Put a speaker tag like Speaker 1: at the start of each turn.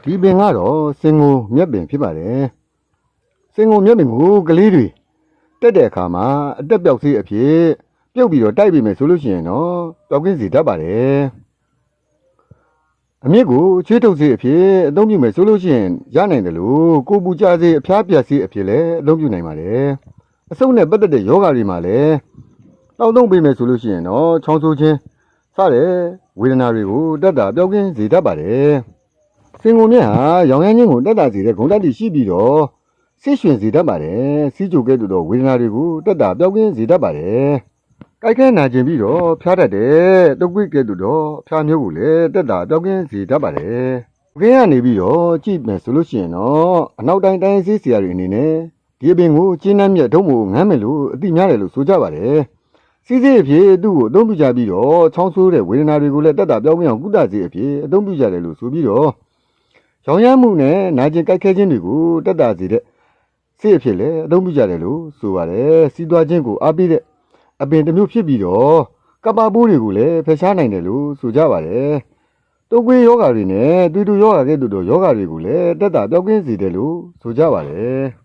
Speaker 1: ဒီပင်ကတော့စင်ကိုမြက်ပင်ဖြစ်ပါတယ်စင်ကိုမြက်ပင်ကိုကလေးတွေတက်တဲ့အခါမှာအတက်ပြောက်စေးအဖြစ်ပြုတ်ပြီးတော့တိုက်ပြီးမယ်ဆိုလို့ရှိရင်တော့ပျောက်ကင်းစေတတ်ပါတယ်အမြင့်ကိုချွေးထုတ်စေးအဖြစ်အသုံးပြုမယ်ဆိုလို့ရှိရင်ရနိုင်တယ်လို့ကိုပူကြစေးအဖျားပြတ်စေးအဖြစ်လည်းအသုံးပြုနိုင်ပါတယ်အဆုပ်နဲ့ပတ်သက်တဲ့ယောဂတွေမှာလည်းတောက်သုံးပေးမယ်ဆိုလို့ရှိရင်တော့ချောင်းဆိုးခြင်းစတဲ့ဝေဒနာတွေကိုတက်တာပျောက်ကင်းစေတတ်ပါတယ်စင်ကိုမြက်ဟာရောင်ရမ်းခြင်းကိုတက်တာစေတဲ့ဂုဏ်ဓာတ်တွေရှိပြီးတော့ဆိတ်ရွှင်စေတတ်ပါတယ်စီးကြိုကဲ့သို့သောဝေဒနာတွေကိုတက်တာပျောက်ကင်းစေတတ်ပါတယ်ကြိုက်ခဲနာကျင်ပြီးတော့ဖျားတတ်တဲ့တုပ်ကွေးကဲ့သို့သောဖျားမျိုးကိုလည်းတက်တာပျောက်ကင်းစေတတ်ပါတယ်ခင်းကနေပြီးတော့ကြည့်မယ်ဆိုလို့ရှိရင်တော့အနောက်တိုင်းတိုင်းဆေးဆရာတွေအနေနဲ့ဒီအပင်ကိုကျင်းနှမ်းမြက်ထုံးမို့ငမ်းမယ်လို့အတိများတယ်လို့ဆိုကြပါတယ်စီးစေးအဖြစ်သူ့ကိုအသုံးပြုကြပြီးတော့ချောင်းဆိုးတဲ့ဝေဒနာတွေကိုလည်းတက်တာပျောက်ကင်းအောင်ကုသစေအဖြစ်အသုံးပြုကြတယ်လို့ဆိုပြီးတော့ရောင်ရမ်းမှုနဲ့နာကျင်ကြိုက်ခဲခြင်းတွေကိုတက်တာစေတဲ့ဆေးအဖြစ်လည်းအသုံးပြုကြတယ်လို့ဆိုပါတယ်စီးသွားခြင်းကိုအားပေးတဲ့အပင်တစ်မျိုးဖြစ်ပြီးတော့ကပ္ပပိုးတွေကိုလည်းဖယ်ရှားနိုင်တယ်လို့ဆိုကြပါတယ်တုပ်ကွေးယောဂါတွေနဲ့သွေးတိုးယောဂါကဲ့သို့သောယောဂါတွေကိုလည်းတက်တာပျောက်ကင်းစေတယ်လို့ဆိုကြပါတယ်